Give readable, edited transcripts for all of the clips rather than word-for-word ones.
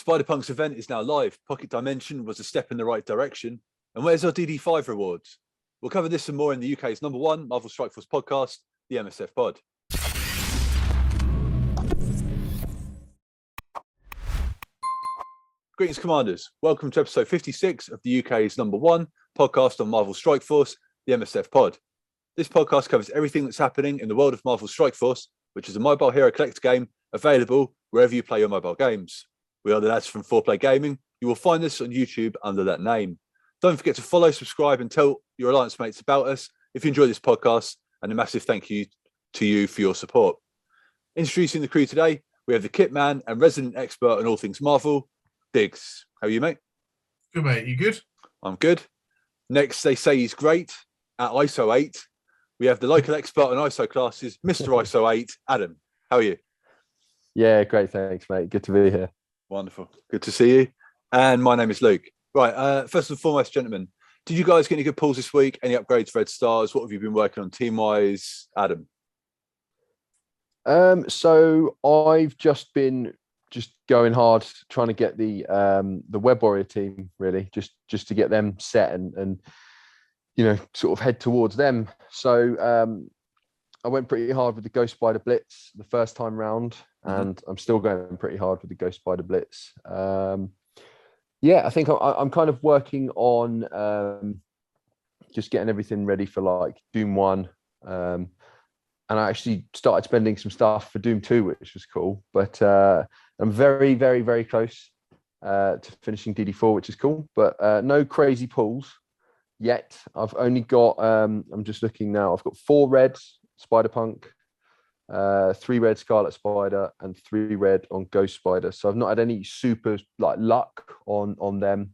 Spider-Punk's event is now live. Pocket Dimension was a step in the right direction. And where's our DD5 rewards? We'll cover this and more in the UK's #1 Marvel Strike Force podcast, the MSF Pod. Greetings, Commanders. Welcome to episode 56 of the UK's #1 podcast on Marvel Strike Force, the MSF Pod. This podcast covers everything that's happening in the world of Marvel Strike Force, which is a mobile hero collector game available wherever you play your mobile games. We are the lads from 4Play Gaming. You will find us on YouTube under that name. Don't forget to follow, subscribe, and tell your Alliance mates about us if you enjoy this podcast, and a massive thank you to you for your support. Introducing the crew today, we have the kit man and resident expert on all things Marvel, Diggs. How are you, mate? Good, mate. You good? I'm good. Next, they say he's great at ISO 8. We have the local expert on ISO classes, Mr. ISO 8, Adam. How are you? Yeah, great. Thanks, mate. Good to be here. Wonderful. Good to see you. And my name is Luke. Right. First and foremost, gentlemen, did you guys get any good pulls this week? Any upgrades, red stars? What have you been working on team-wise, Adam? So I've just been going hard trying to get the Web Warrior team, really, just to get them set and sort of head towards them. So I went pretty hard with the Ghost Spider Blitz the first time round, and I'm still going pretty hard with the Ghost Spider Blitz. I think I'm kind of working on just getting everything ready for like Doom 1. And I actually started spending some stuff for Doom 2, which was cool. But I'm very, very, very close to finishing DD4, which is cool. But no crazy pulls yet. I've only got, I'm just looking now, I've got 4 red Spider-Punk, 3 red Scarlet Spider, and 3 red on Ghost Spider. So I've not had any super luck on them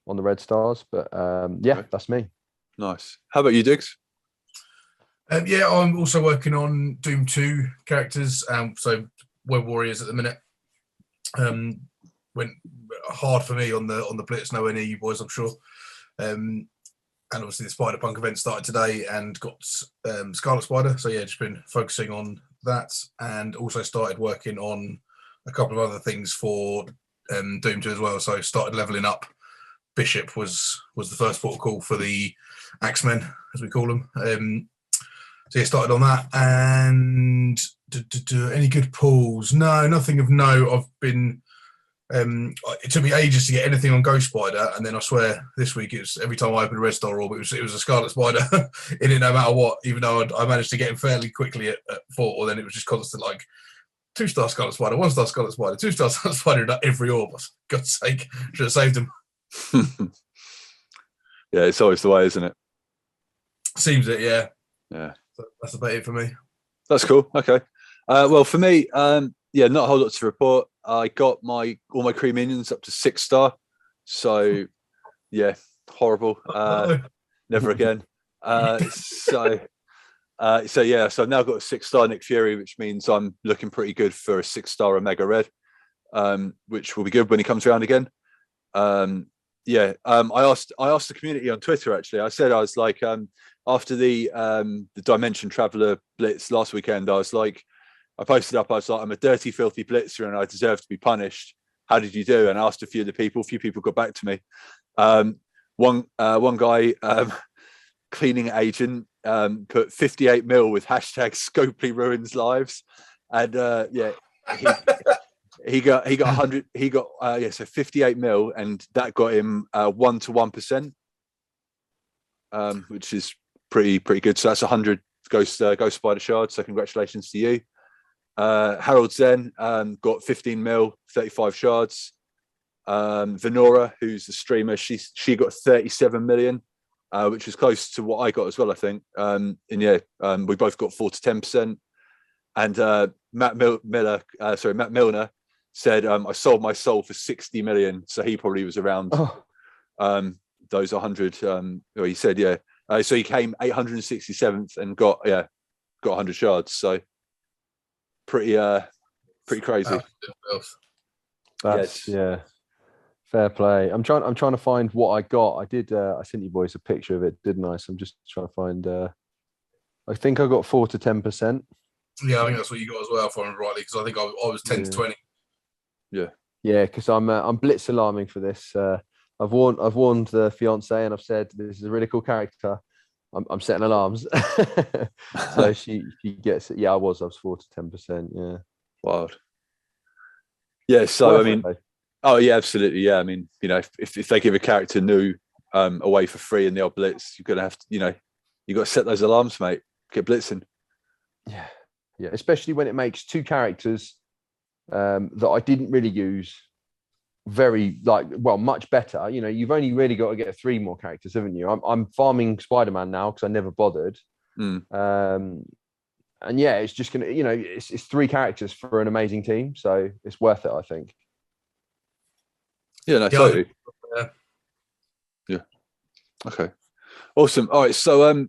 on the red stars, but okay. That's me. Nice. How about you, Diggs? I'm also working on Doom 2 characters. So Web Warriors at the minute. Went hard for me on the Blitz, nowhere near you boys, I'm sure. And obviously the Spider-Punk event started today and got Scarlet Spider. So just been focusing on that, and also started working on a couple of other things for Doom 2 as well. So started leveling up. Bishop was the first port of call for the Axemen, as we call them. Started on that. And any good pulls? No, nothing of note. I've been... it took me ages to get anything on Ghost Spider, and then I swear this week it was every time I opened a Red Star Orb, it was a Scarlet Spider in it no matter what, even though I managed to get him fairly quickly at 4, or then it was just constant 2-star Scarlet Spider, 1-star Scarlet Spider, 2-star Scarlet Spider in every orb. For God's sake, should have saved him. Yeah, it's always the way, isn't it? Seems it, yeah. Yeah. So that's about it for me. That's cool. Okay. Well, for me, not a whole lot to report. I got all my crew minions up to 6-star. So, horrible. Never again. So I've now got a 6-star Nick Fury, which means I'm looking pretty good for a 6-star Omega Red, which will be good when he comes around again. I asked the community on Twitter, actually. I said, I was like, after the Dimension Traveler Blitz last weekend, I posted up, I was like, I'm a dirty, filthy blitzer and I deserve to be punished. How did you do? And I asked a few people got back to me. One guy, cleaning agent, put 58 mil with hashtag Scopley ruins lives. And he got 100, so 58 mil, and that got him 1 to 1%, which is pretty good. So that's 100 Ghost Spider shards. So congratulations to you. Herald Zen got 15 mil, 35 shards. Venora, who's the streamer, she got 37 million, which was close to what I got as well, I think. We both got 4 to 10%. And Matt Milner said, I sold my soul for 60 million. So he probably was around those 100. He said, so he came 867th and got 100 shards. So pretty crazy. That's fair play. I'm trying to find what I got. I sent you boys a picture of it, didn't I? So I'm just trying to find I think I got 4 to 10%. Yeah, I think that's what you got as well, if I remember rightly, because I think I was 10 to 20. Yeah. Yeah, because I'm blitz alarming for this. I've warned the fiance, and I've said this is a really cool character. I'm setting alarms, so she gets it. Yeah, I was 4 to 10%. Yeah, Wild. Yeah, so Worth I mean, oh yeah, absolutely. Yeah, I mean, if they give a character new away for free in the old blitz, you're gonna have to, you got to set those alarms, mate. Get blitzing. Yeah, especially when it makes two characters that I didn't really use very much better. You've only really got to get 3 more characters, haven't you? I'm farming Spider-Man now because I never bothered. And yeah, it's just gonna, it's 3 characters for an amazing team, so it's worth it, I think. Yeah, no, totally. Yeah. Okay. Awesome. All right. So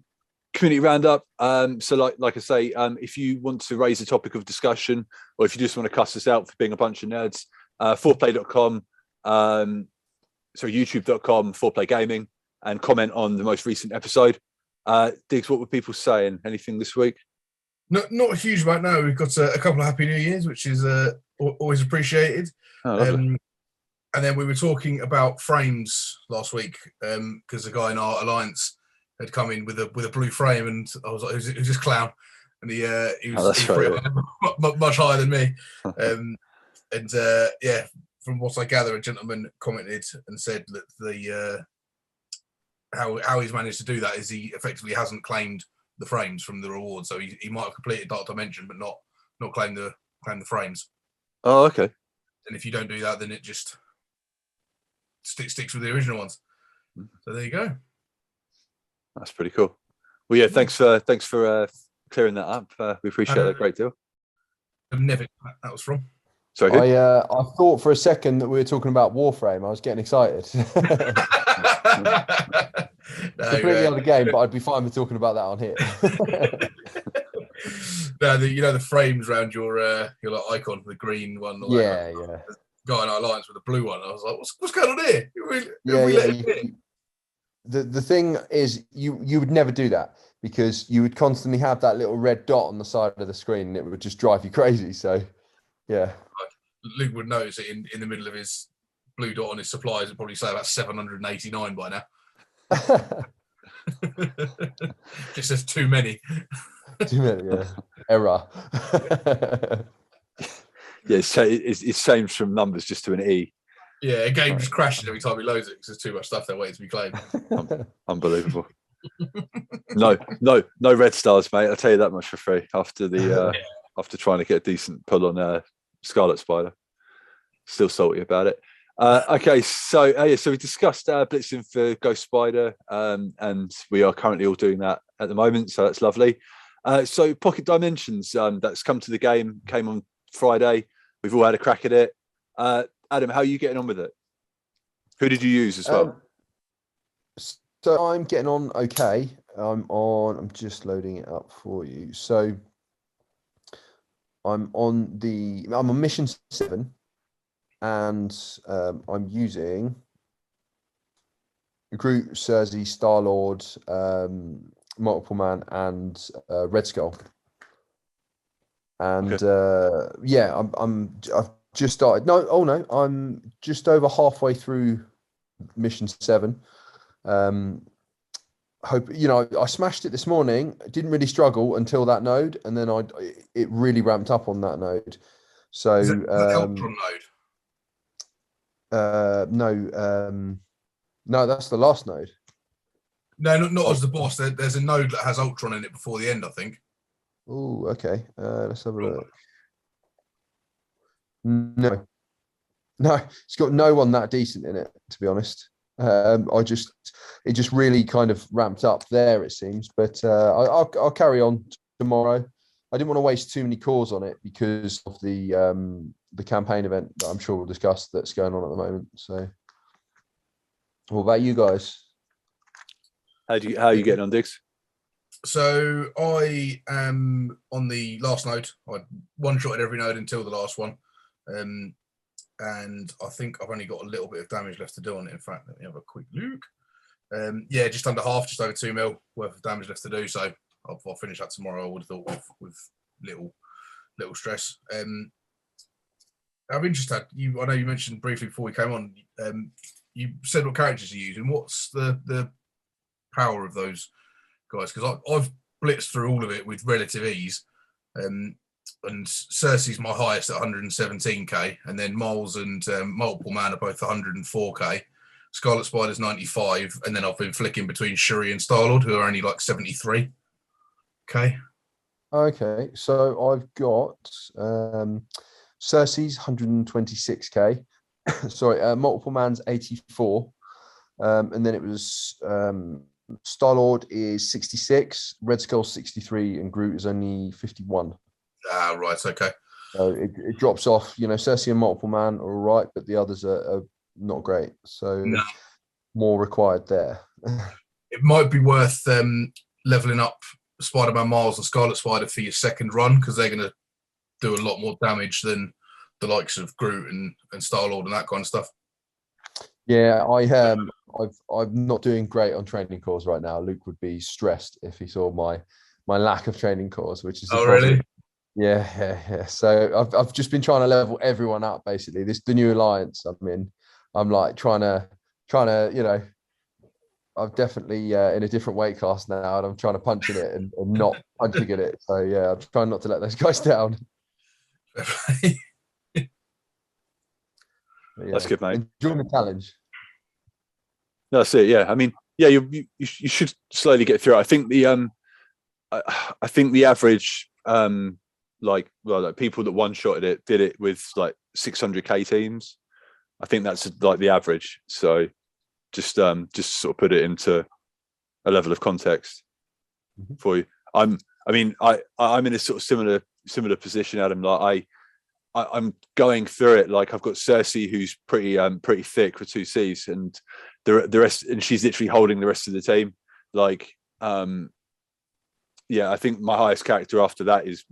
community roundup. So like I say, if you want to raise a topic of discussion, or if you just want to cuss us out for being a bunch of nerds, 4play.com, youtube.com, 4play gaming, and comment on the most recent episode. Diggs, what were people saying? Anything this week? Not a huge amount. No, we've got a couple of Happy New Years, which is always appreciated. Oh, and then we were talking about frames last week because the guy in our alliance had come in with a blue frame, and I was like, "Who's this clown?" And he was right, much higher than me. Yeah, from what I gather, a gentleman commented and said that the how he's managed to do that is he effectively hasn't claimed the frames from the reward, so he might have completed Dark Dimension but not claimed the frames. Oh, okay. And if you don't do that, then it just sticks with the original ones. So there you go. That's pretty cool. Well, yeah, thanks for clearing that up. We appreciate that a great deal. Never that was from. Sorry, I thought for a second that we were talking about Warframe. I was getting excited. Completely other game, but I'd be fine with talking about that on here. No, the frames around your icon, the green one. Yeah. Guy in our alliance with the blue one. I was like, what's going on here? The thing is, you would never do that because you would constantly have that little red dot on the side of the screen, and it would just drive you crazy. So, yeah. Luke would notice it in the middle of his blue dot on his supplies and probably say about 789 by now. Just says too many. Too many, yeah. Error. Yeah, it's changed from numbers just to an E. Yeah, a game just crashes every time he loads it because there's too much stuff there waiting to be claimed. Unbelievable. No red stars, mate. I'll tell you that much for free after after trying to get a decent pull on Scarlet Spider. Still salty about it. Okay, so we discussed blitzing for Ghost Spider, and we are currently all doing that at the moment, so that's lovely. So Pocket Dimensions, that's come to the game, came on Friday. We've all had a crack at it. Adam, how are you getting on with it? Who did you use as well? So I'm getting on okay. I'm just loading it up for you. So I'm on mission 7, and I'm using Groot, Cersei, Star-Lord, Multiple Man, and Red Skull. And I've just started. I'm just over halfway through mission 7. I smashed it this morning. Didn't really struggle until that node, and then it really ramped up on that node. So is that the Ultron node? No, that's the last node. No, not as the boss. There's a node that has Ultron in it before the end, I think. Oh, okay. Let's have a look. No, it's got no one that decent in it, to be honest. It just really kind of ramped up there, it seems. But I'll carry on tomorrow. I didn't want to waste too many cores on it because of the campaign event that I'm sure we'll discuss that's going on at the moment. So, what about you guys? How are you getting on, Diggs? So I am on the last node. I one-shotted every node until the last one. And I think I've only got a little bit of damage left to do on it. In fact, let me have a quick look. Just under half, just over 2 mil worth of damage left to do. So I'll finish that tomorrow. I would have thought with little stress. I'm interested. I know you mentioned briefly before we came on. You said what characters you use, and what's the power of those guys? Because I've blitzed through all of it with relative ease, and Cersei's my highest at 117k, and then Miles and Multiple Man are both 104k. Scarlet Spider's 95, and then I've been flicking between Shuri and Star-Lord, who are only like 73k. Okay, so I've got Cersei's 126k. Sorry, Multiple Man's 84, and then it was Star-Lord is 66, Red Skull's 63, and Groot is only 51. Ah, right, okay. So it drops off. You know, Cersei and Multiple Man are all right, but the others are not great. So more required there. It might be worth leveling up Spider-Man Miles and Scarlet Spider for your second run, because they're going to do a lot more damage than the likes of Groot and Star-Lord and that kind of stuff. Yeah, I'm not doing great on training cores right now. Luke would be stressed if he saw my lack of training cores, which is really? Yeah. So I've just been trying to level everyone up basically. The new alliance I'm in. I'm like trying to you know, I'm definitely in a different weight class now, and I'm trying to punch in it and not punching at it. So yeah, I'm trying not to let those guys down. Yeah, that's good, mate. Enjoying the challenge. That's it. Yeah, I mean, yeah, you should slowly get through it. I think the average like people that one-shotted it did it with like 600k teams. I think that's like the average. So just sort of put it into a level of context for you. I'm in a sort of similar position, Adam. Like I'm going through it. Like I've got Cersei, who's pretty thick with 2 C's, and the rest, and she's literally holding the rest of the team. Like yeah, I think my highest character after that is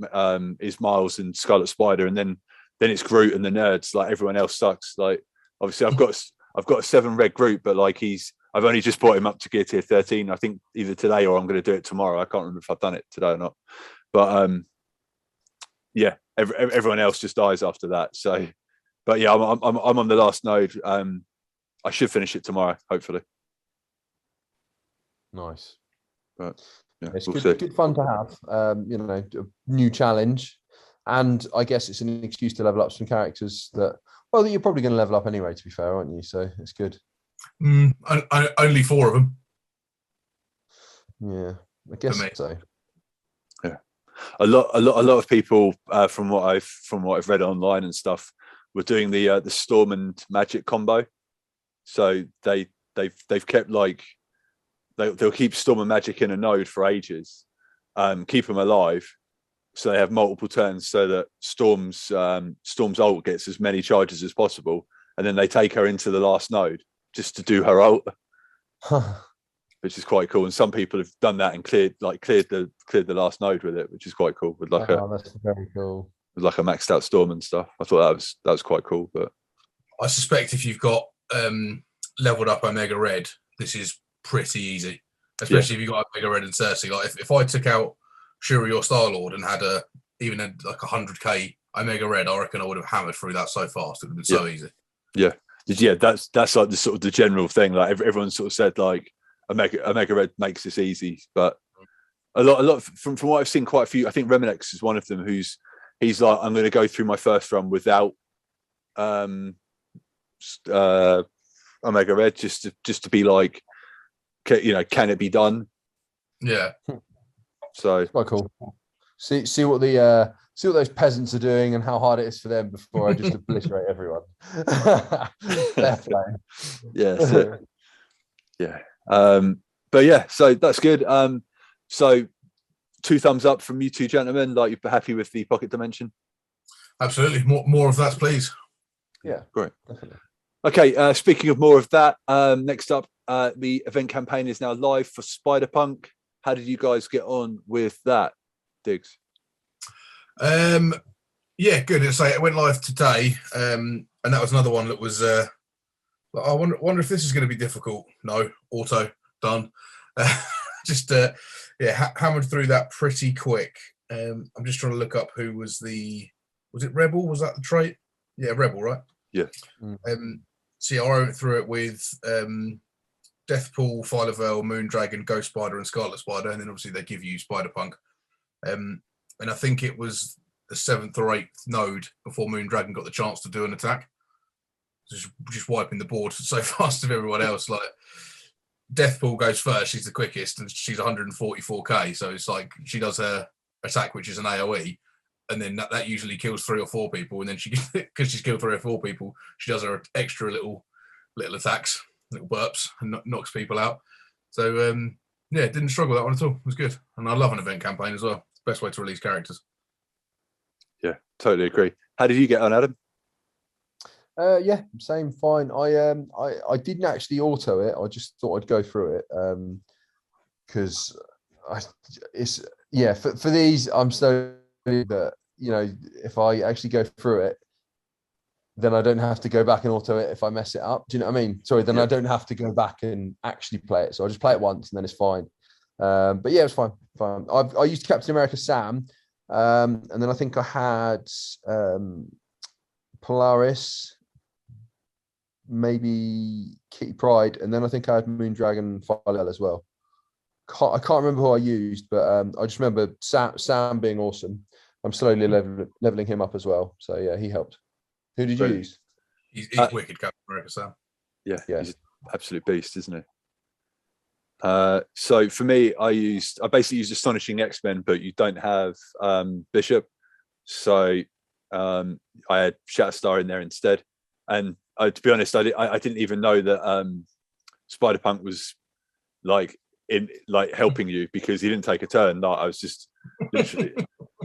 Miles and Scarlet Spider, and then it's Groot and the nerds. Like everyone else sucks. Like obviously I've got a 7 red Groot, but like I've only just brought him up to gear tier 13. I think either today or I'm going to do it tomorrow. I can't remember if I've done it today or not. But yeah, everyone else just dies after that. So, but yeah, I'm on the last node. I should finish it tomorrow, hopefully. Nice. But yeah, it's good fun to have. You know, a new challenge, and I guess it's an excuse to level up some characters that you're probably going to level up anyway. To be fair, aren't you? So it's good. Only 4 of them. Yeah, I guess so. Yeah, a lot of people from what I've read online and stuff were doing the Storm and Magic combo. So they've kept like they'll keep Storm and Magic in a node for ages, keep them alive, so they have multiple turns, so that Storm's ult gets as many charges as possible, and then they take her into the last node just to do her ult, which is quite cool. And some people have done that and cleared the last node with it, which is quite cool. With like that's very cool. With like a maxed out Storm and stuff. I thought that was quite cool. But I suspect if you've got leveled up Omega Red, this is pretty easy, especially if you've got Omega Red and Cersei. Like if I took out Shuri or Star-Lord and had even like 100k Omega Red, I reckon I would have hammered through that so fast. It would have been so easy. Yeah, that's like the sort of the general thing. Like everyone sort of said like Omega Red makes this easy, but a lot from what I've seen, quite a few. I think Remenex is one of them. He's like, I'm going to go through my first run without Omega Red just to be like, can it be done? Yeah. So it's quite cool. See what those peasants are doing and how hard it is for them before I just obliterate everyone. Fair play. Yeah, that's it. Yeah. But yeah, so that's good. So 2 thumbs up from you 2 gentlemen. Like you're happy with the pocket dimension? Absolutely. More of that, please. Yeah, great. Definitely. Okay, speaking of more of that, next up, the event campaign is now live for Spider-Punk. How did you guys get on with that, Diggs? Yeah, good. It went live today, and that was another one that was. I wonder if this is going to be difficult. No, auto done. Hammered through that pretty quick. I'm just trying to look up who was it Rebel? Was that the trait? Yeah, Rebel, right? Yeah. See, I went through it with Deathpool, Phyla-Vell, Moondragon, Ghost Spider, and Scarlet Spider, and then obviously they give you Spider-Punk. And I think it was the 7th or 8th node before Moondragon got the chance to do an attack. Just wiping the board so fast of everyone else. Like Deathpool goes first, she's the quickest, and she's 144k. So it's like she does her attack, which is an AoE, and then that usually kills 3 or 4 people. And then she, because she's killed 3 or 4 people, she does her extra little attacks, little burps, and knocks people out. So yeah, didn't struggle that one at all. It was good, and I love an event campaign as well. It's the best way to release characters. Yeah, totally agree. How did you get on, Adam? Yeah, same, fine. I didn't actually auto it. I just thought I'd go through it because for these I'm so that if I actually go through it, then I don't have to go back and auto it if I mess it up. Do you know what I mean? Sorry, then I don't have to go back and actually play it. So I just play it once and then it's fine. But yeah, it was fine. I used Captain America Sam, and then I think I had Polaris, maybe Kitty Pryde, and then I think I had Moondragon and Phyla as well. I can't remember who I used, but I just remember Sam being awesome. I'm slowly leveling him up as well. So yeah, he helped. Who did you use? He's wicked, Captain America Sam. Yeah, he's an absolute beast, isn't he? So for me, I basically used Astonishing X-Men, but you don't have Bishop. So I had Shatterstar in there instead. And to be honest, I didn't even know that Spider-Punk was helping you, because he didn't take a turn. Like, I was just literally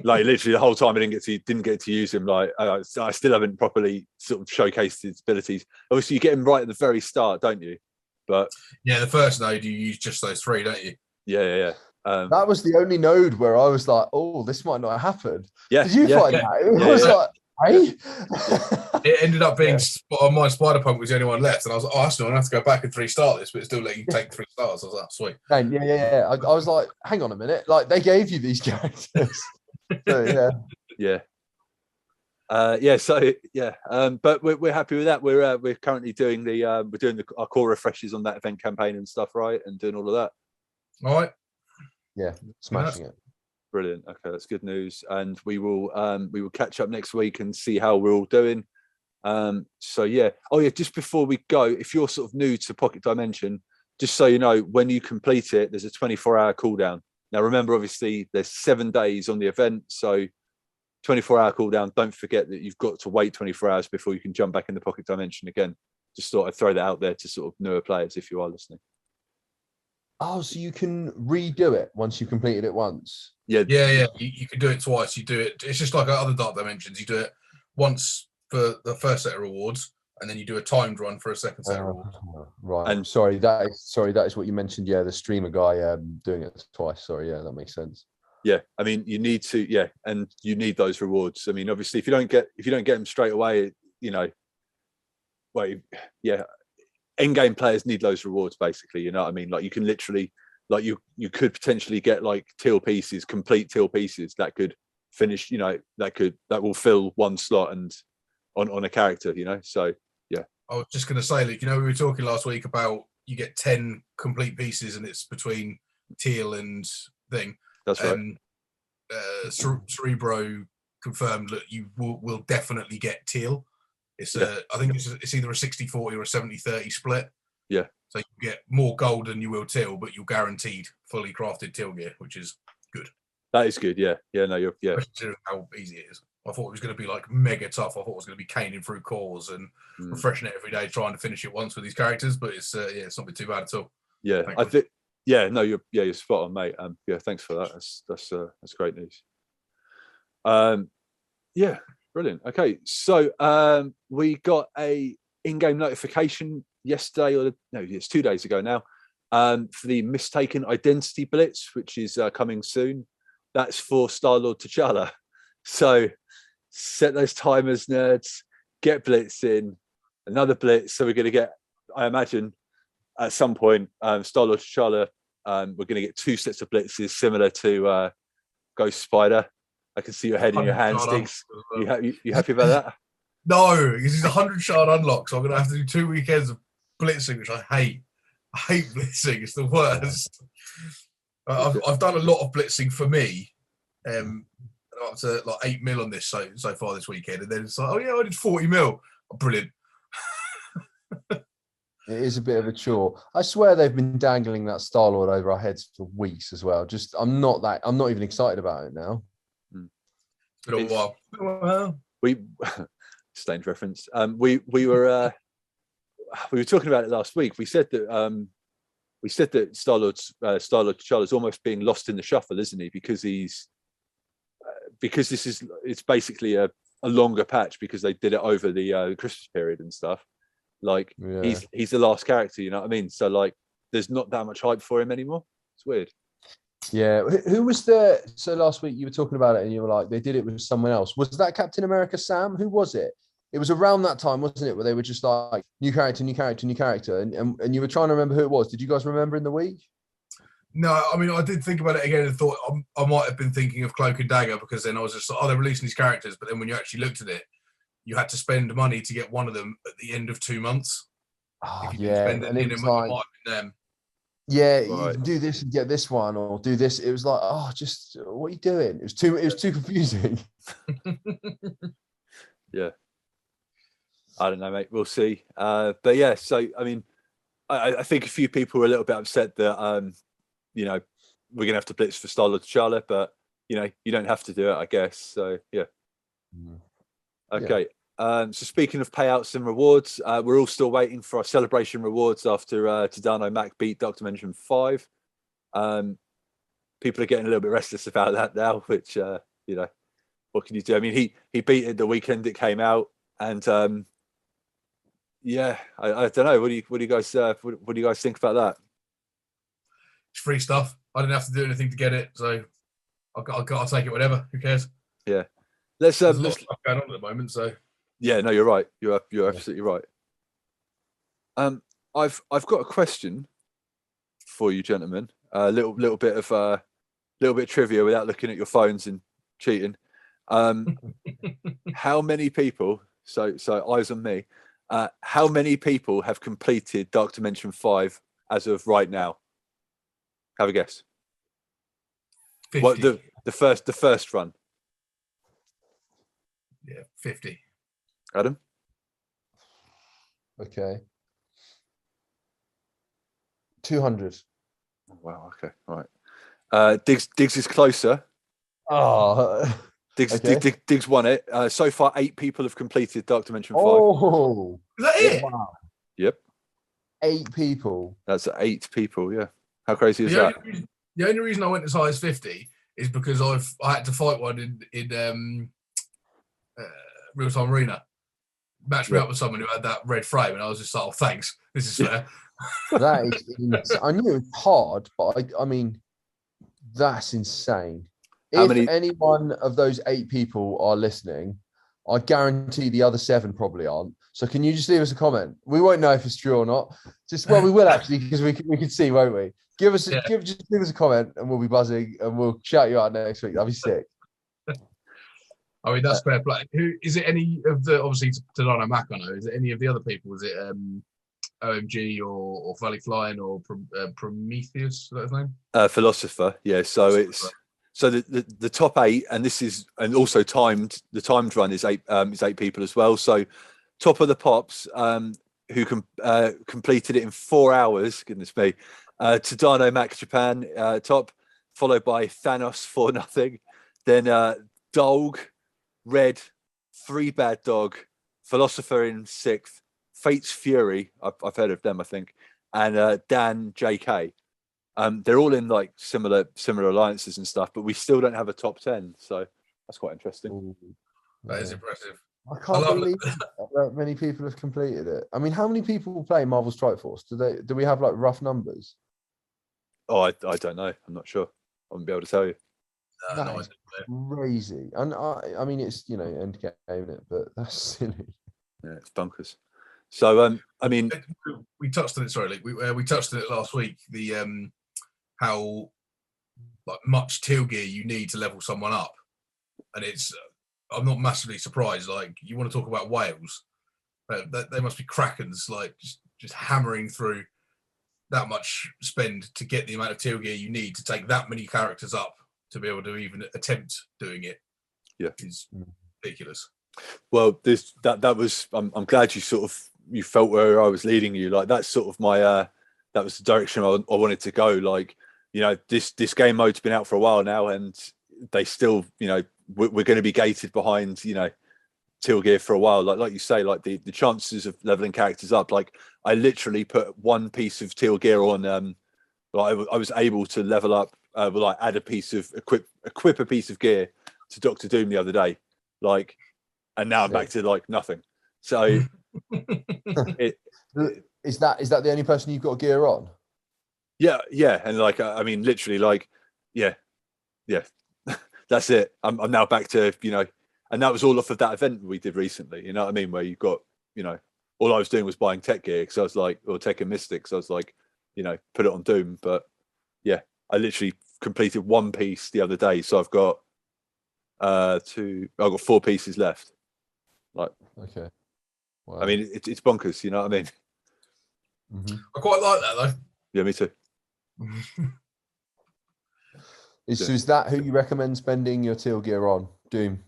the whole time I didn't get to use him. Like, I still haven't properly sort of showcased his abilities. Obviously, you get him right at the very start, don't you? But yeah, the first node you use just those 3, don't you? Yeah. That was the only node where I was like, "Oh, this might not have happened." Yeah. Did you find that? I was like, "Hey." It ended up being on my Spider-Punk was the only one left, and I was like, "Oh, that's not. I have to go back and restart this," but it still let you take 3 stars. I was like, "Sweet." Yeah. I was like, "Hang on a minute! Like, they gave you these characters." So, yeah. But we're happy with that. We're currently doing our core refreshes on that event campaign and stuff, right, and doing all of that. All right. Yeah, smashing it. Brilliant. Okay, that's good news. And we will catch up next week and see how we're all doing. So yeah. Oh yeah, just before we go, if you're sort of new to Pocket Dimension, just so you know, when you complete it, there's a 24-hour cooldown. Now remember, obviously, there's 7 days on the event, so 24-hour cooldown. Don't forget that you've got to wait 24 hours before you can jump back in the Pocket Dimension again. Just thought I'd throw that out there to sort of newer players if you are listening. Oh, so you can redo it once you've completed it once? Yeah. You can do it twice. You do it. It's just like other Dark Dimensions. You do it once for the first set of rewards, and then you do a timed run for a second set of rewards. Right. And sorry, that is what you mentioned. Yeah, the streamer guy doing it twice. Sorry, yeah, that makes sense. Yeah, I mean, you need to, and you need those rewards. I mean, obviously, if you don't get them straight away, end-game players need those rewards, basically. You know what I mean? Like, you can literally, like, you could potentially get like teal pieces, complete teal pieces that could finish. That will fill 1 slot and on a character. So yeah. I was just going to say, Luke. We were talking last week about you get 10 complete pieces, and it's between teal and thing. That's right. Cerebro confirmed that you will definitely get teal. It's I think it's either a 60-40 or a 70-30 split. Yeah. So you get more gold than you will teal, but you're guaranteed fully crafted teal gear, which is good. That is good. Yeah. No, Considering how easy it is. I thought it was going to be like mega tough. I thought it was going to be caning through cores and refreshing it every day, trying to finish it once with these characters. But it's it's not been too bad at all. Yeah, I think. Yeah, no, you're spot on, mate. Thanks for that. That's great news. Yeah, brilliant. Okay, so we got a in-game notification yesterday, it's 2 days ago now, for the Mistaken Identity Blitz, which is coming soon. That's for Star-Lord T'Challa. So set those timers, nerds. Get Blitz in. Another Blitz. So we're going to get, I imagine, at some point, Star-Lord T'Challa, we're going to get 2 sets of blitzes similar to Ghost Spider. I can see your head in your hand, Stiggs. You happy about that? No, because he's 100 shard unlock, so I'm gonna have to do 2 weekends of blitzing, which I hate. I hate blitzing. It's the worst. I've done a lot of blitzing for me. Up to like 8 mil on this so far this weekend, and then it's like, oh yeah, I did 40 mil. Oh, brilliant. It is a bit of a chore. I swear they've been dangling that Star-Lord over our heads for weeks as well. Just I'm not even excited about it now. It's been a while. We strange reference. We were talking about it last week. We said that Star-Lord T'Challa's almost being lost in the shuffle, isn't he? Because it's basically a longer patch because they did it over the Christmas period and stuff. Like he's the last character, you know what I mean? So like there's not that much hype for him anymore. It's weird. Yeah. Who was so last week you were talking about it and you were like, they did it with someone else. Was that Captain America Sam? Who was it? It was around that time, wasn't it? Where they were just like new character. And you were trying to remember who it was. Did you guys remember in the week? No, I mean, I did think about it again and thought I might have been thinking of Cloak and Dagger, because then I was just like, oh, they're releasing these characters. But then when you actually looked at it, you had to spend money to get one of them at the end of 2 months. Oh, if you didn't spend it in, it might have been them. Yeah, right. You can do this and get this one, or do this. It was like, oh, just what are you doing? It was too confusing. Yeah. I don't know, mate. We'll see. But yeah, so I mean, I think a few people were a little bit upset that you know, we're gonna have to blitz for Star-Lord T'Challa, but you know, you don't have to do it, I guess. So yeah. Okay. Yeah. So speaking of payouts and rewards, we're all still waiting for our celebration rewards after Tadano Mac beat Dr. Dimension 5. People are getting a little bit restless about that now, which you know, what can you do? I mean, he beat it the weekend it came out, and yeah, I don't know. What do you guys think about that? It's free stuff. I didn't have to do anything to get it, so I'll take it. Whatever. Who cares? Yeah. There's a lot of stuff going on at the moment, so. Yeah, no, you're right. You're absolutely right. I've got a question for you, gentlemen. A little bit of trivia without looking at your phones and cheating. How many people? So eyes on me. How many people have completed Dark Dimension 5 as of right now? Have a guess. 50. What the first run? Yeah, 50. Adam? Okay. 200. Oh, wow. Okay. All right. Diggs is closer. Oh. Diggs won it. So far, 8 people have completed Dark Dimension 5. Oh. Is that it? Wow. Yep. 8 people. That's 8 people. Yeah. How crazy is that? The only reason I went as high as 50 is because I had to fight one in Real Time Arena. Matched me up with someone who had that red frame, and I was just like, "Oh, thanks. This is fair." That is insane. I knew it was hard, but I mean, that's insane. If any one of those 8 people are listening, I guarantee the other 7 probably aren't. So can you just leave us a comment? We won't know if it's true or not. We will actually, because we can see, won't we? Just leave us a comment, and we'll be buzzing, and we'll shout you out next week. That'd be sick. I mean, that's fair play. Who is it? Any of the, obviously Tadano Mac? I know. Is it any of the other people? Is it OMG or Valley Flying or Prometheus? Is that his name? Philosopher. Yeah. So it's the top 8, and this is, and also timed. The timed run is 8 people as well. So top of the pops, who completed it in 4 hours. Goodness me. Tadano Mac Japan top, followed by Thanos 4-0. Then Dog, Red, 3 Bad Dog, Philosopher in 6th, Fate's Fury, I've heard of them, I think, and Dan JK. They're all in like similar alliances and stuff, but we still don't have a top 10, so that's quite interesting. Ooh, that is impressive. I can't believe that many people have completed it. I mean, how many people play Marvel Strike Force? Do we have like rough numbers? Oh, I don't know. I'm not sure. I wouldn't be able to tell you. That's crazy. And I mean, it's, you know, end game, isn't it? But that's silly. Yeah, it's bonkers. So I mean, we touched on it. Sorry, we touched on it last week. The how like much teal gear you need to level someone up, and it's I'm not massively surprised. Like, you want to talk about whales, they must be krakens, like just hammering through that much spend to get the amount of teal gear you need to take that many characters up to be able to even attempt doing it. Yeah, is ridiculous. Well, that was. I'm glad you felt where I was leading you. Like, that's sort of my that was the direction I wanted to go. Like, this game mode's been out for a while now, and they still, we're going to be gated behind, teal gear for a while. Like you say, like the chances of leveling characters up. Like, I literally put one piece of teal gear on. I was able to level up, add a piece of equip a piece of gear to Doctor Doom the other day. Like, and now I'm back to like nothing. So is that the only person you've got gear on? Yeah, and like I mean, literally, like, yeah, that's it. I'm now back to and that was all off of that event we did recently. You know what I mean? Where you got all I was doing was buying tech gear because I was like, or tech and mystics. I was like, put it on Doom. But yeah, I literally completed one piece the other day, so I've got I've got 4 pieces left. Like, okay. Wow. I mean, it's bonkers. You know what I mean? Mm-hmm. I quite like that though. Yeah, me too. So is that who you recommend spending your teal gear on? Doom.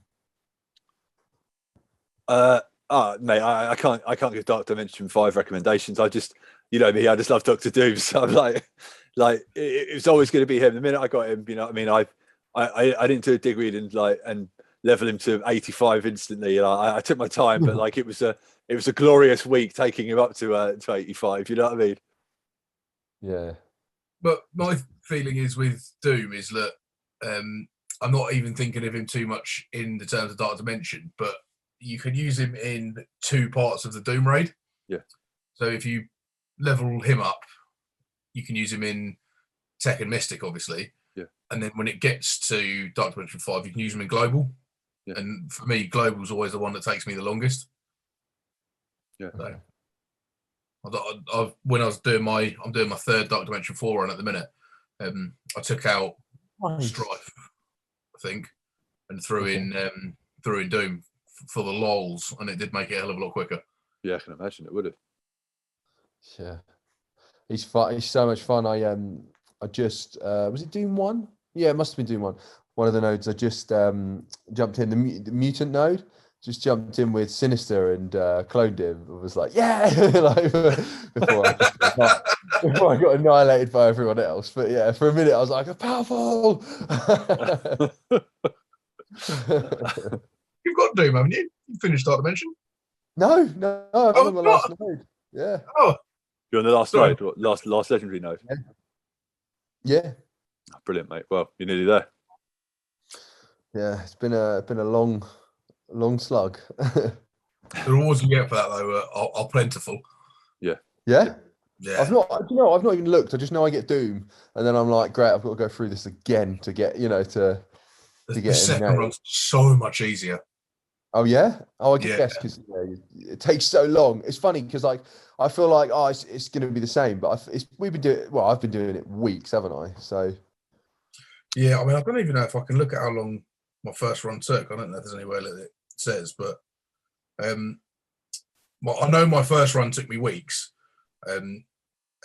Mate, I can't give Dark Dimension 5 recommendations. I just, me, I just love Doctor Doom. So I'm like it's always going to be him. The minute I got him, I mean, I didn't do a dig read and level him to 85 instantly. I took my time, but like it was a glorious week taking him up to 85. You know what I mean? Yeah. But my feeling is with Doom is that I'm not even thinking of him too much in the terms of Dark Dimension, but you can use him in 2 parts of the Doom raid. Yeah. So if you level him up, you can use him in Tech and Mystic, obviously. Yeah. And then when it gets to Dark Dimension 5, you can use him in Global. Yeah. And for me, Global's always the one that takes me the longest. Yeah. So, when I was doing I'm doing my 3rd Dark Dimension 4 run at the minute. I took out Strife, I think, and threw in Doom for the lols, and it did make it a hell of a lot quicker. Yeah, I can imagine it would have. Yeah, he's fun. He's so much fun. I just was it Doom 1? Yeah, it must have been Doom 1. One of the nodes. I just jumped in the mutant node. Just jumped in with Sinister and cloned him. I was like, yeah, like, before I got annihilated by everyone else. But yeah, for a minute I was like, powerful. You've got Doom, haven't you? You finished Dark Dimension? No, I'm on the last node. Yeah. Oh, you're on the last node, last legendary node. Yeah. Oh, brilliant, mate. Well, you're nearly there. Yeah, it's been a long slug. The rewards you get for that though are plentiful. Yeah. Yeah. Yeah. I've not even looked. I just know I get Doom, and then I'm like, great, I've got to go through this again to get to get the second run's so much easier. Oh yeah. Oh, I guess because it takes so long. It's funny because like I feel like it's going to be the same, but I've been doing it weeks, haven't I? So yeah, I mean, I don't even know if I can look at how long my first run took. I don't know if there's anywhere that it says, but I know my first run took me weeks, and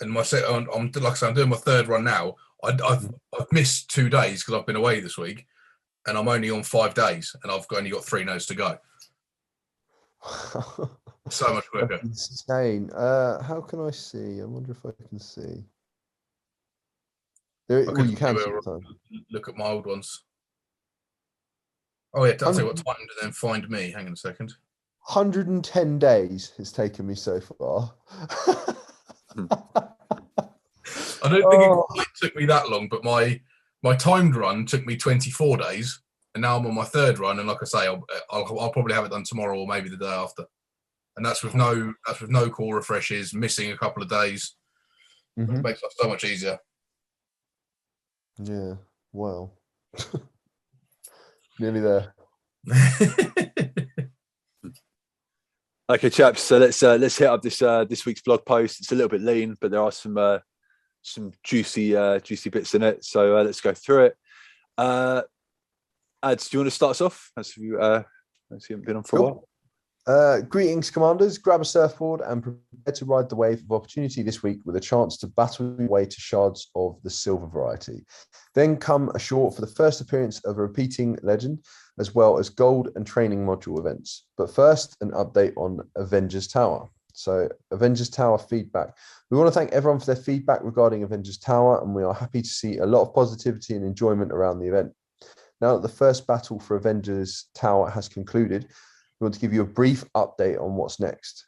my second, I'm like I say, I'm doing my 3rd run now. I've missed 2 days because I've been away this week, and I'm only on 5 days, and I've only got 3 nodes to go. So much quicker. That's insane. How can I see? I wonder if I can see. You can look at my old ones. Oh yeah, I'll tell you what time to then find me. Hang on a second. 110 days it's taken me so far. I don't think it quite took me that long, but my timed run took me 24 days, and now I'm on my 3rd run. And like I say, I'll probably have it done tomorrow or maybe the day after. And that's with no core refreshes, missing a couple of days. Mm-hmm. It makes life so much easier. Yeah. Well. Nearly there. Okay, chaps. So let's hit up this week's blog post. It's a little bit lean, but there are some juicy bits in it. So let's go through it. Ads, do you want to start us off? As you As you haven't been on for a while. Greetings, commanders. Grab a surfboard and prepare to ride the wave of opportunity this week with a chance to battle your way to shards of the silver variety. Then come ashore for the first appearance of a repeating legend, as well as gold and training module events. But first, an update on Avengers Tower. So, Avengers Tower feedback. We want to thank everyone for their feedback regarding Avengers Tower, and we are happy to see a lot of positivity and enjoyment around the event. Now that the first battle for Avengers Tower has concluded, we want to give you a brief update on what's next.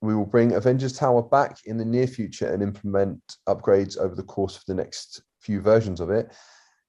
We will bring Avengers Tower back in the near future and implement upgrades over the course of the next few versions of it,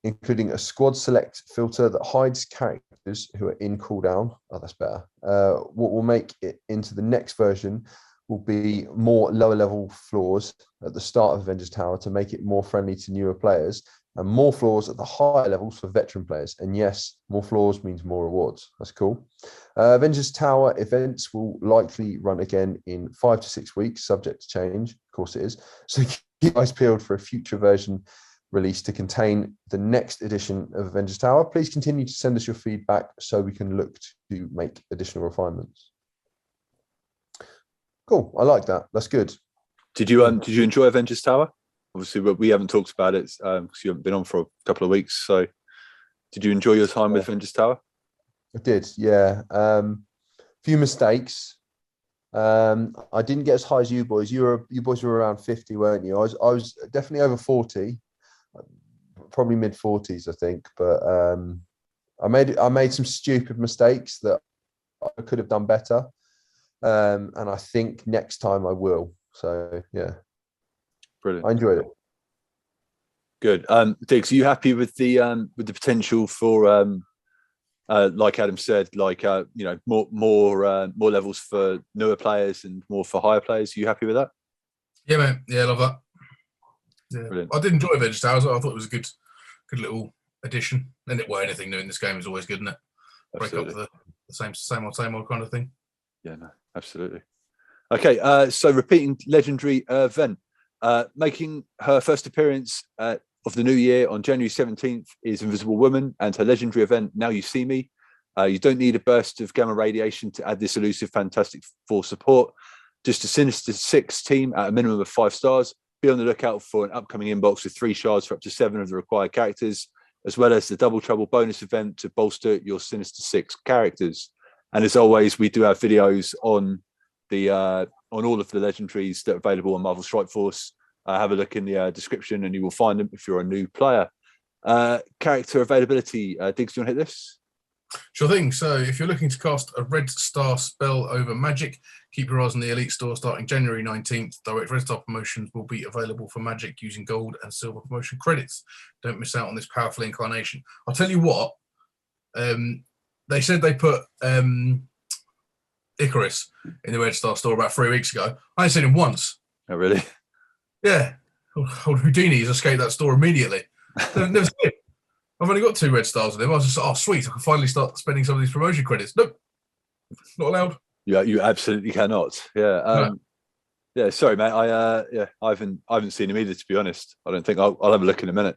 including a squad select filter that hides characters who are in cooldown. Oh, that's better. What will make it into the next version will be more lower level floors at the start of Avengers Tower to make it more friendly to newer players, and more floors at the higher levels for veteran players. And yes, more floors means more rewards. That's cool. Avengers Tower events will likely run again in 5 to 6 weeks, subject to change. Of course it is. So keep eyes peeled for a future version release to contain the next edition of Avengers Tower. Please continue to send us your feedback so we can look to make additional refinements. Cool. I like that. That's good. Did you enjoy Avengers Tower? Obviously, we haven't talked about it because you haven't been on for a couple of weeks. So, did you enjoy your time with Avengers Tower? I did, yeah. Few mistakes. I didn't get as high as you boys. You boys were around 50, weren't you? I was definitely over 40, probably mid 40s, I think. But I made some stupid mistakes that I could have done better, and I think next time I will. So yeah. Brilliant. I enjoyed it. Good. Diggs, are you happy with the potential for like Adam said, like more levels for newer players and more for higher players? Are you happy with that? Yeah, man. Yeah, I love that. Yeah. Brilliant. I did enjoy Avengers Tower. I thought it was a good little addition. And anything new in this game is always good, isn't it? Absolutely. Break up the same old kind of thing. Yeah, no, absolutely. Okay, so repeating legendary event. Making her first appearance of the new year on January 17th is Invisible Woman and her legendary event, Now You See Me. You don't need a burst of gamma radiation to add this elusive Fantastic Four support. Just a Sinister Six team at a minimum of 5 stars. Be on the lookout for an upcoming inbox with 3 shards for up to 7 of the required characters, as well as the Double Trouble bonus event to bolster your Sinister Six characters. And as always, we do have videos on the on all of the legendaries that are available on Marvel Strike Force. Have a look in the description and you will find them if you're a new player. Character availability. Diggs, do you want to hit this? Sure thing. So if you're looking to cast a red star spell over magic, keep your eyes on the Elite Store starting January 19th. Direct red star promotions will be available for magic using gold and silver promotion credits. Don't miss out on this powerful incarnation. I'll tell you what, they said they put Icarus in the red star store about 3 weeks ago. I ain't seen him once. Oh, really? Yeah. Old Houdini has escaped that store immediately. Never seen him. I've only got 2 red stars with him. I was just, oh, sweet, I can finally start spending some of these promotion credits. Nope, not allowed. Yeah, you absolutely cannot. Yeah, No. yeah. Sorry, mate. I haven't seen him either. To be honest, I don't think I'll have a look in a minute.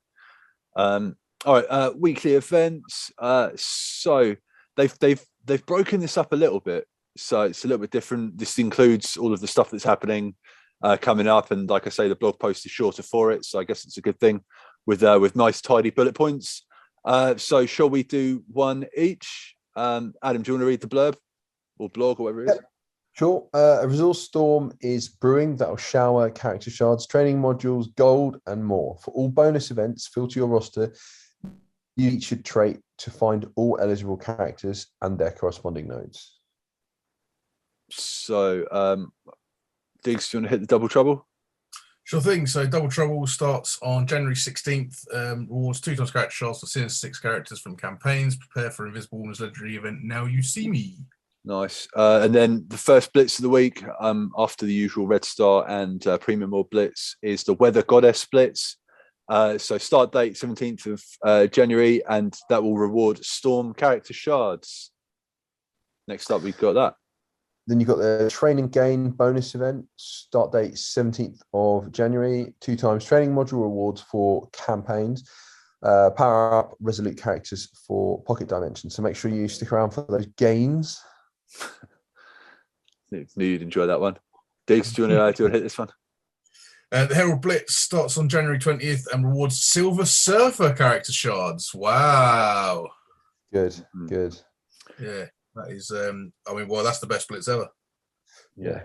All right, weekly events. So they've broken this up a little bit. So it's a little bit different. This includes all of the stuff that's happening coming up, and like I say, the blog post is shorter for it. So I guess it's a good thing with nice tidy bullet points. So shall we do one each? Adam, do you want to read the blurb or blog or whatever it is? Sure. A resource storm is brewing that will shower character shards, training modules, gold, and more. For all bonus events, filter your roster. You each should trait to find all eligible characters and their corresponding nodes. So, Diggs, do you want to hit the double trouble? Sure thing. So Double Trouble starts on January 16th. Rewards 2 times character shards for Sinister Six characters from campaigns. Prepare for Invisible Woman's legendary event, Now You See Me. Nice. And then the first blitz of the week, after the usual Red Star and Premium or Blitz, is the Weather Goddess Blitz. So start date 17th of January, and that will reward Storm character shards. Next up, we've got that. Then you've got the training gain bonus event, start date 17th of January, 2 times training module rewards for campaigns. power up resolute characters for pocket dimensions. So make sure you stick around for those gains. Knew you'd enjoy that one. Diggs, do you want to hit this one? The Herald Blitz starts on January 20th and rewards Silver Surfer character shards. Wow. Good. Yeah, that is. That's the best Blitz ever. Yeah.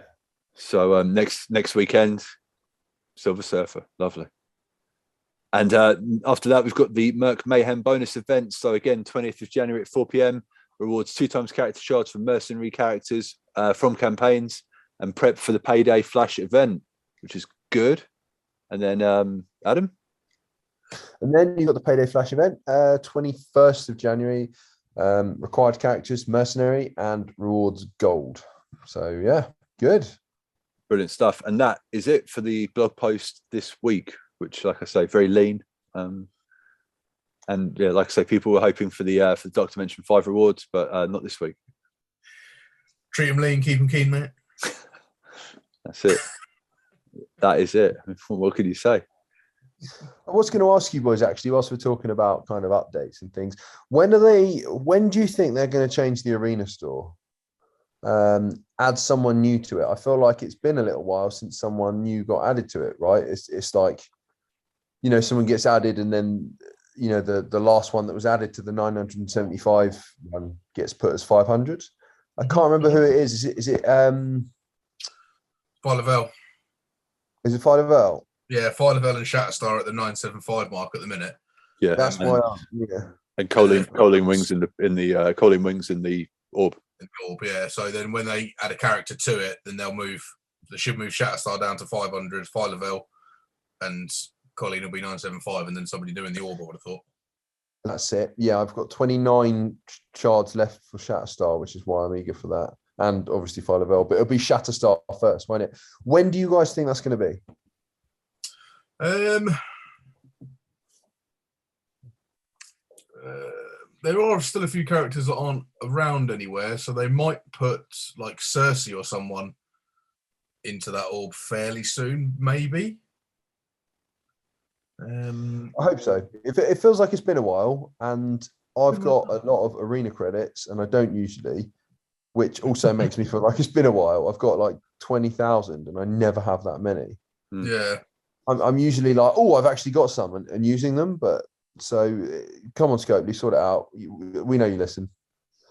So next weekend, Silver Surfer, lovely. And after that, we've got the Merc Mayhem bonus event. So again, 20th of January at 4 p.m. rewards 2 times character shards for mercenary characters from campaigns, and prep for the Payday Flash event, which is good. And then Adam. And then you've got the Payday Flash event, 21st of January. Required characters, mercenary, and rewards gold. So yeah, good. Brilliant stuff. And that is it for the blog post this week, which, like I say, very lean. And yeah, like I say, people were hoping for the Dark Dimension 5 rewards, but not this week. Treat them lean, keep them keen, mate. That's it. That is it. What can you say? I was going to ask you boys, actually, whilst we're talking about kind of updates and things, when do you think they're going to change the arena store? Add someone new to it. I feel like it's been a little while since someone new got added to it, right? It's like, someone gets added, and then the last one that was added to the 975 one gets put as 500. I can't remember who it is. Is it Filevel. Is it Filevel? Yeah, Filevel and Shatterstar at the 975 mark at the minute. Yeah, that's why. And Coaling Wings in the Coaling Wings in the orb. Yeah. So then when they add a character to it, then they should move Shatterstar down to 500, Filevel, and Colleen will be 975, and then somebody doing the orb, I would have thought. That's it. Yeah, I've got 29 shards left for Shatterstar, which is why I'm eager for that. And obviously Filevel, but it'll be Shatterstar first, won't it? When do you guys think that's going to be? There are still a few characters that aren't around anywhere, so they might put like Cersei or someone into that orb fairly soon, maybe. I hope so. It feels like it's been a while, and I've got a lot of arena credits, and I don't usually, which also makes me feel like it's been a while. I've got like 20,000, and I never have that many. Yeah. I'm usually like, oh, I've actually got some and using them, but so come on, Scopley, sort it out. We know you listen.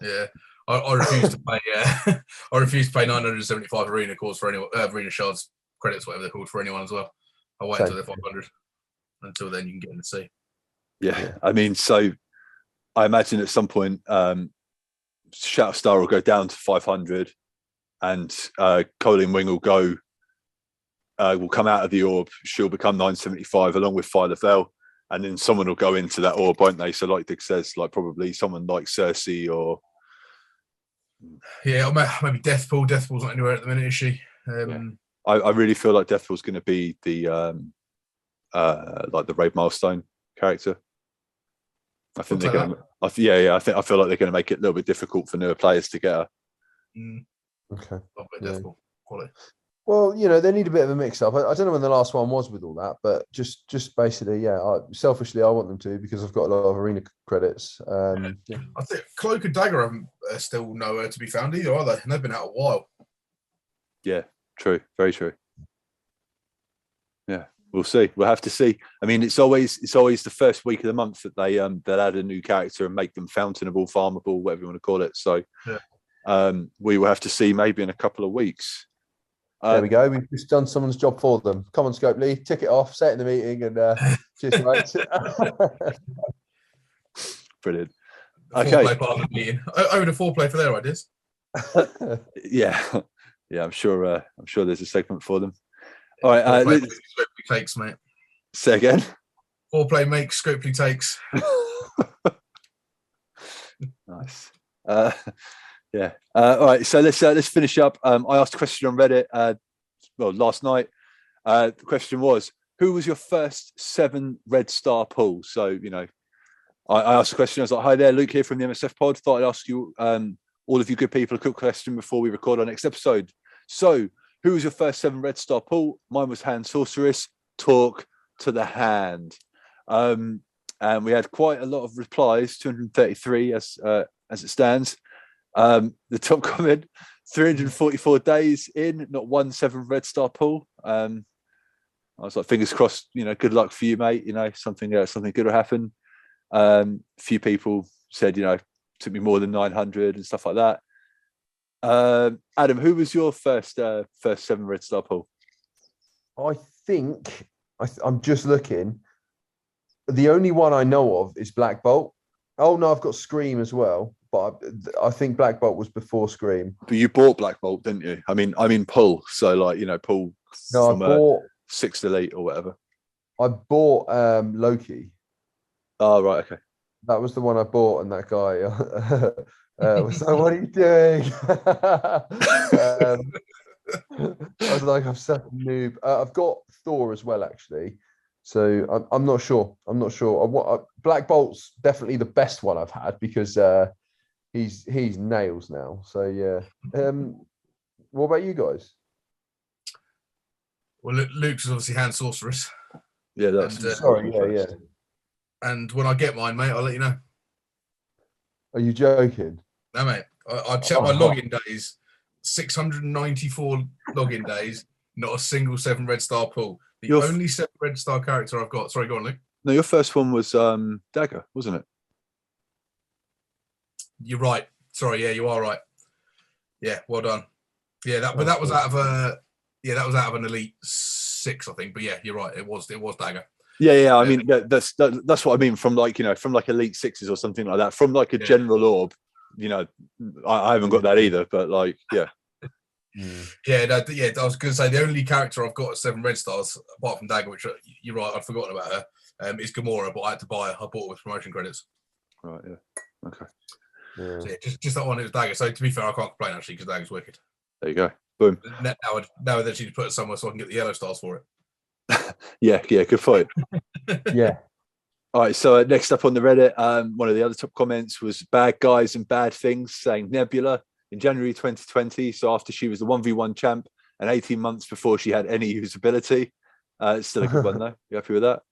Yeah, I refuse to pay. Yeah, I refuse to pay 975 arena calls for anyone, arena shards credits, whatever they're called, for anyone as well. I'll wait until they're 500. Until then, you can get in the sea. Yeah, I mean, so I imagine at some point, Shatterstar will go down to 500, and Colin Wing will go. Will come out of the orb. She'll become 975 along with Filevel, and then someone will go into that orb, won't they? So, like Dick says, like probably someone like Cersei or maybe Deathpool. Deathpool's not anywhere at the minute, is she? I really feel like Deathpool's going to be the like the Raid Milestone character. I think they're going to. I feel like they're going to make it a little bit difficult for newer players to get her. Okay. Deathpool quality. Well, they need a bit of a mix-up. I don't know when the last one was with all that, but just basically, selfishly, I want them to, because I've got a lot of arena credits. I think Cloak and Dagger are still nowhere to be found either, are they? And they've been out a while. Yeah, true. Very true. Yeah, we'll see. We'll have to see. I mean, it's always the first week of the month that they add a new character and make them fountainable, farmable, whatever you want to call it. So we will have to see maybe in a couple of weeks. There we go. We've just done someone's job for them. Come on, Scopley, tick it off, say it in the meeting, and cheers, mate. Brilliant. Okay. Part of the meeting. Over to foreplay for their ideas. Yeah. I'm sure there's a segment for them. All right. Scopely takes, mate. Say again. Foreplay makes, Scopely takes. Nice. Yeah. All right. So let's finish up. I asked a question on Reddit. Last night. The question was, who was your first 7 red star pull? So I asked a question. I was like, "Hi there, Luke here from the MSF Pod. Thought I'd ask you, all of you good people, a quick question before we record our next episode. So, who was your first 7 red star pull? Mine was Hand Sorceress. Talk to the hand." And and we had quite a lot of replies, 233 as it stands. The top comment: 344 days in, not one 7 red star pull. I was like, fingers crossed. Good luck for you, mate. Something good will happen. Few people said, took me more than 900 and stuff like that. Adam, who was your first 7 red star pull? I think I'm just looking. The only one I know of is Black Bolt. Oh no, I've got Scream as well, but I think Black Bolt was before Scream. But you bought Black Bolt, didn't you? I mean pull. So pull. No, from I bought 6th Elite or whatever. I bought Loki. Oh right, okay. That was the one I bought, and that guy was like, "What are you doing?" I was like, "I'm such a noob." I've got Thor as well, actually. So I'm not sure. Black Bolt's definitely the best one I've had because he's nails now. So yeah. What about you guys? Well, Luke's is obviously hand sorceress. Yeah, that's sorry. Yeah. And when I get mine, mate, I'll let you know. Are you joking? No, mate. I checked my login days. 694 login days. Not a single 7 red star pull. The only 7 red star character I've got. Sorry, go on, Luke. No, your first one was Dagger, wasn't it? You're right. Sorry, yeah, you are right. Yeah, well done. Yeah, that was out of an Elite 6, I think. But yeah, you're right. It was Dagger. Yeah. I mean, that's what I mean from like Elite 6s or something like that. From like a general orb, I haven't got that either. But like, yeah. Yeah, I was going to say the only character I've got at 7 red stars, apart from Dagger, which you're right, I'd forgotten about her, is Gamora, but I had to buy her. I bought her with promotion credits. Right, yeah. Okay. Yeah. So yeah, just that one, it was Dagger. So to be fair, I can't complain actually because Dagger's wicked. There you go. Boom. Now that she's put it somewhere so I can get the yellow stars for it. yeah, good fight. Yeah. All right, so next up on the Reddit, one of the other top comments was bad guys and bad things, saying Nebula in January 2020. So after she was the 1v1 champ and 18 months before she had any usability. It's still a good one though. You happy with that?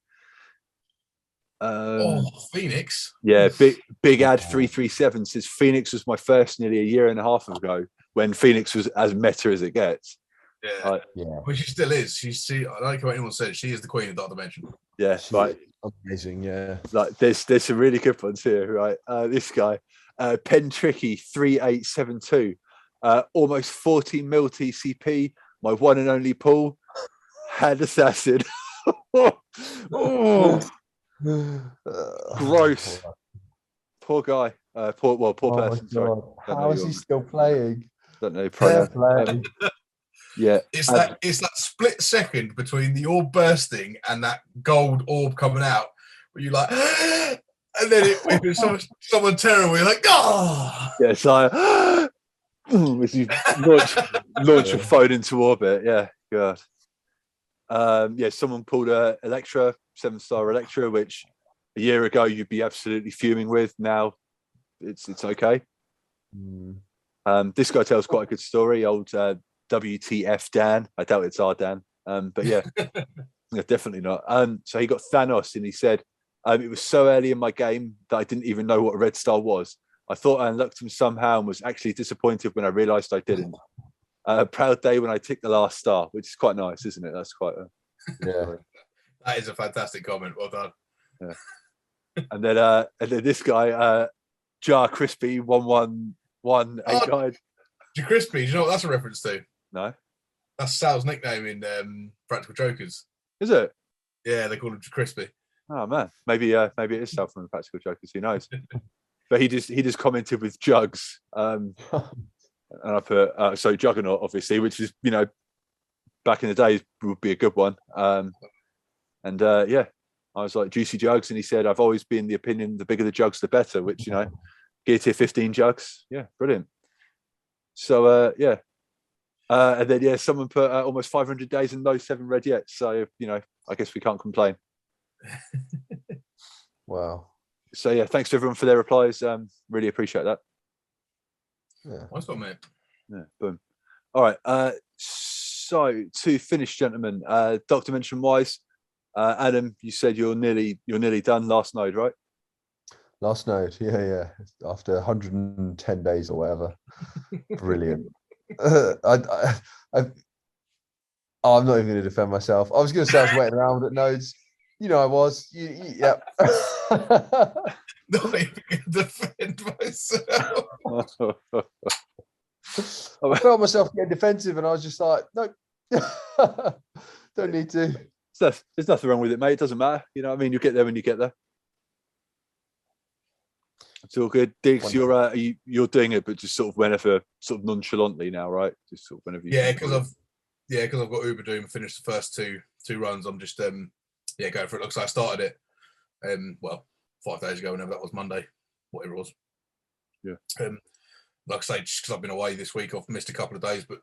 Phoenix. Yeah, big ad 337 says Phoenix was my first nearly a year and a half ago when Phoenix was as meta as it gets. Yeah. Well, she still is. I don't care what anyone says. She is the queen of Dark Dimension. Yeah, right. Amazing, yeah. Like there's some really good ones here, right? This guy, Pen Tricky 3872, almost 40 mil TCP. My one and only pull, Hand Assassin. Oh. Gross. Poor guy. Poor person. Sorry. How is he still playing? Don't know. Yeah. It's that split second between the orb bursting and that gold orb coming out where you're like, and then if it's someone terrible, you're like, oh. Yeah, it's like, as you launch your phone into orbit. Yeah, God. Someone pulled a Electra, 7-star Electra, which a year ago you'd be absolutely fuming with. Now it's okay. This guy tells quite a good story. Old WTF Dan. I doubt it's our Dan, but yeah, definitely not. So he got Thanos, and he said it was so early in my game that I didn't even know what a red star was. I thought I unlocked him somehow and was actually disappointed when I realised I didn't. Proud day when I ticked the last star, which is quite nice, isn't it? That's quite yeah. That is a fantastic comment. Well done. Yeah. And then this guy, Jar Crispy 1118 guide. Jar Crispy, do you know what that's a reference to? No. That's Sal's nickname in Practical Jokers. Is it? Yeah, they call him Jar Crispy. Oh man, maybe it is Sal from Practical Jokers. Who knows? But he just commented with Jugs. And I put so Juggernaut, obviously, which is back in the day would be a good one. I was like Juicy Jugs, and he said I've always been the opinion the bigger the jugs the better. Which Gear Tier 15 jugs, yeah, brilliant. So and then someone put almost 500 days and no 7 red yet. So I guess we can't complain. Wow. So yeah, thanks to everyone for their replies. Really appreciate that. Yeah. Nice one, mate. Yeah, boom. All right. So to finish, gentlemen, Dark Dimension wise, Adam, you said you're nearly done last node, right? Last node, yeah. After 110 days or whatever. Brilliant. I'm not even going to defend myself. I was going to say I was waiting around at nodes. I was. Yeah. Not even going to defend myself. I felt myself getting defensive, and I was just like, no, don't need to. There's nothing wrong with it, mate. It doesn't matter. You know what I mean? You get there when you get there. It's all good. Diggs, you're doing it, but just sort of whenever, sort of nonchalantly now, right? Just sort of whenever you. Yeah, because I've got Uber Doom and finished the first two runs. I'm just going for it. Looks like I started it 5 days ago, whenever that was, Monday, whatever it was. Yeah. Like I say, just because I've been away this week, I've missed a couple of days, but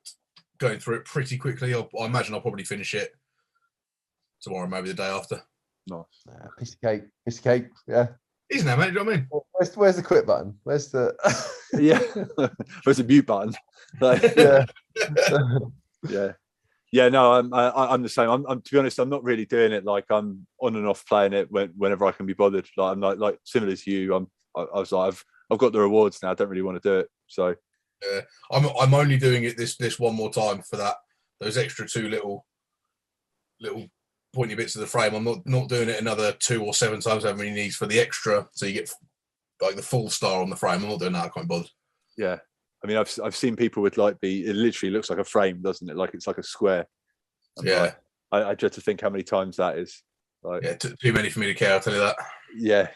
going through it pretty quickly. I imagine I'll probably finish it tomorrow, maybe the day after. Nice. Piece of cake. Yeah. Isn't that, mate? Do you know what I mean? Where's the quit button? Where's the yeah? Where's the mute button? Yeah. No, I'm the same. I'm to be honest, I'm not really doing it. Like, I'm on and off playing it whenever I can be bothered. Like, I'm like similar to you. I was like, I've got the rewards now. I don't really want to do it. So I'm only doing it this one more time for those extra two little pointy bits of the frame. I'm not doing it another 2 or 7 times, however many needs for the extra, so you get like the full star on the frame. I'm not doing that. I can't be bothered. Yeah, I mean, I've seen people with like it literally looks like a frame, doesn't it? Like it's like a square. Yeah, I dread to think how many times that is. Like, yeah, too many for me to care. I'll tell you that. Yeah,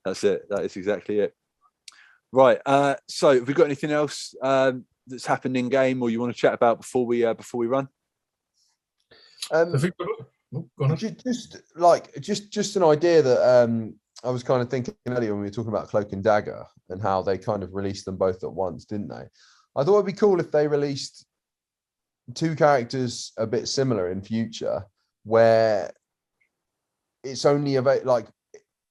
that's it. That is exactly it. Right. So, have we got anything else that's happened in game, or you want to chat about before we run? Just an idea that I was kind of thinking earlier when we were talking about Cloak and Dagger and how they kind of released them both at once, didn't they? I thought it'd be cool if they released 2 characters a bit similar in future, where it's only about like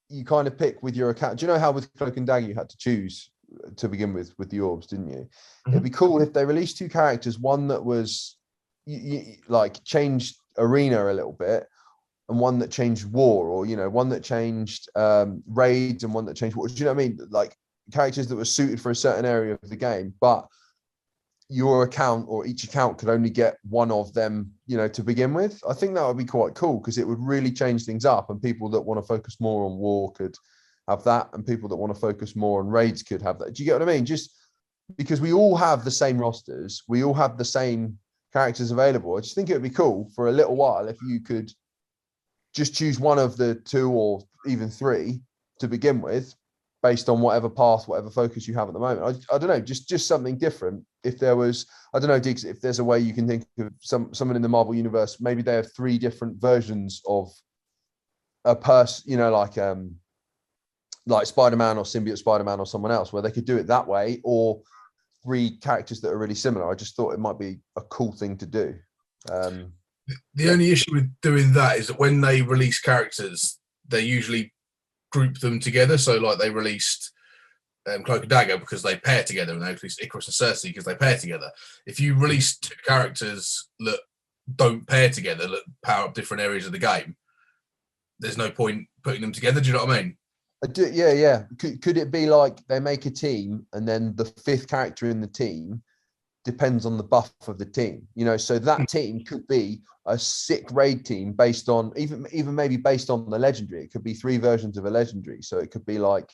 you kind of pick with your account. Do you know how with Cloak and Dagger you had to choose to begin with the orbs, didn't you? Mm-hmm. It'd be cool if they released 2 characters, one that was like changed arena a little bit, and one that changed war, or one that changed raids, and one that changed war. Do you know what I mean? Like characters that were suited for a certain area of the game, but your account or each account could only get one of them, to begin with. I think that would be quite cool, because it would really change things up, and people that want to focus more on war could have that, and people that want to focus more on raids could have that. Do you get what I mean? Just because we all have the same rosters, we all have the same characters available. I just think it would be cool for a little while if you could just choose one of the 2 or even 3 to begin with, based on whatever path, whatever focus you have at the moment. I don't know, just something different. If there was, I don't know, Diggs, if there's a way you can think of someone in the Marvel universe, maybe they have 3 different versions of a person, like Spider-Man or Symbiote Spider-Man or someone else, where they could do it that way, or 3 characters that are really similar. I just thought it might be a cool thing to do. The only issue with doing that is that when they release characters, they usually group them together. So like they released Cloak and Dagger because they pair together, and they released Icarus and Cersei because they pair together. If you release 2 characters that don't pair together, that power up different areas of the game, there's no point putting them together. Do you know what I mean? Yeah. Could it be like they make a team, and then the 5th character in the team depends on the buff of the team? So that team could be a sick raid team based on even maybe based on the legendary. It could be 3 versions of a legendary. So it could be like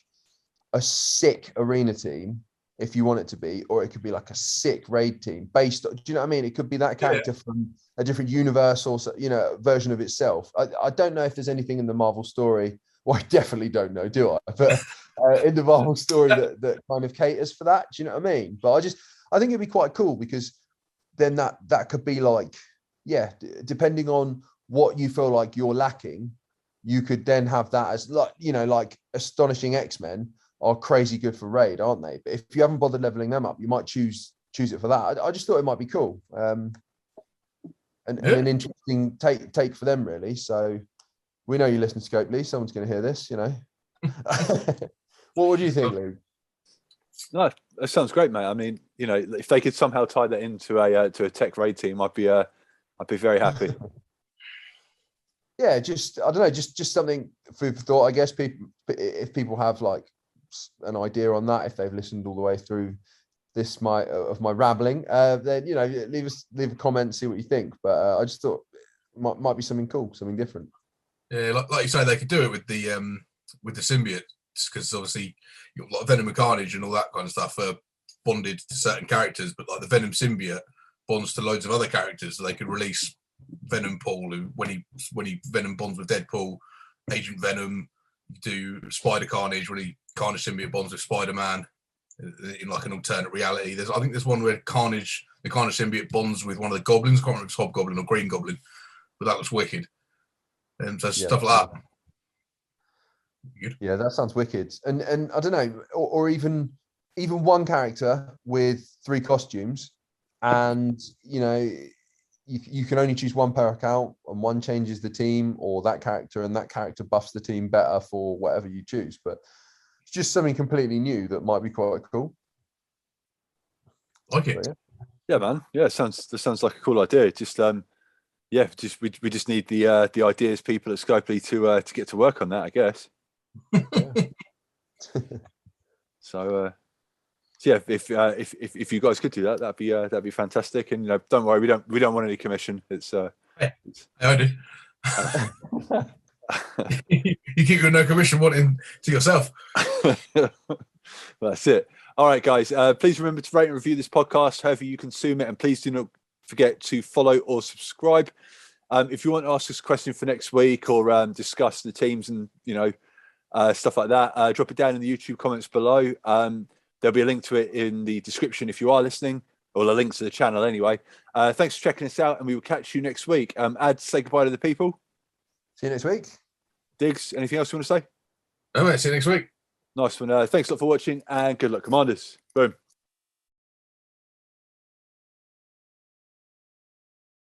a sick arena team if you want it to be, or it could be like a sick raid team based on, do you know what I mean? It could be that character from a different universe or version of itself. I don't know if there's anything in the Marvel story. Well, I definitely don't know, do I? But in the Marvel story that kind of caters for that. Do you know what I mean? But I think it'd be quite cool, because then that could be like, depending on what you feel like you're lacking, you could then have that as like Astonishing X-Men are crazy good for raid, aren't they? But if you haven't bothered leveling them up, you might choose it for that. I just thought it might be cool, and an interesting take for them, really. So we know you listen to Scopley. Someone's going to hear this, What would you think, Luke? No, that sounds great, mate. I mean, if they could somehow tie that into a tech raid team, I'd be very happy. yeah, just I don't know, just something food for thought. I guess if people have like an idea on that, if they've listened all the way through this my rambling, then leave a comment, see what you think. But I just thought it might be something cool, something different. Yeah, like you say, they could do it with the symbiote, because obviously you've got like Venom and Carnage and all that kind of stuff are bonded to certain characters, but like the Venom symbiote bonds to loads of other characters, so they could release Venom Paul, who when he Venom bonds with Deadpool, Agent Venom, do Spider Carnage when Carnage symbiote bonds with Spider-Man in like an alternate reality. I think there's one where the Carnage symbiote bonds with one of the goblins. I can't remember if it's Hobgoblin or Green Goblin, but that looks wicked. And so stuff like that. Good. Yeah, that sounds wicked. And I don't know, or even one character with 3 costumes, and you can only choose one per account, and one changes the team, or that character buffs the team better for whatever you choose. But it's just something completely new that might be quite cool. Like it. Yeah, man. Yeah, that sounds like a cool idea. Just we just need the ideas people at Scopley to get to work on that, I guess. So yeah, if you guys could do that, that'd be fantastic. And don't worry, we don't want any commission. I do. You keep your no commission wanting to yourself. That's it. All right, guys. Please remember to rate and review this podcast however you consume it, and please do not forget to follow or subscribe. If you want to ask us a question for next week, or discuss the teams and stuff like that, drop it down in the YouTube comments below. There'll be a link to it in the description if you are listening, or a link to the channel anyway. Thanks for checking us out, and we will catch you next week. Ad, say goodbye to the people. See you next week. Diggs, anything else you want to say? No, mate, see you next week. Nice one. Thanks a lot for watching, and good luck, Commanders. Boom.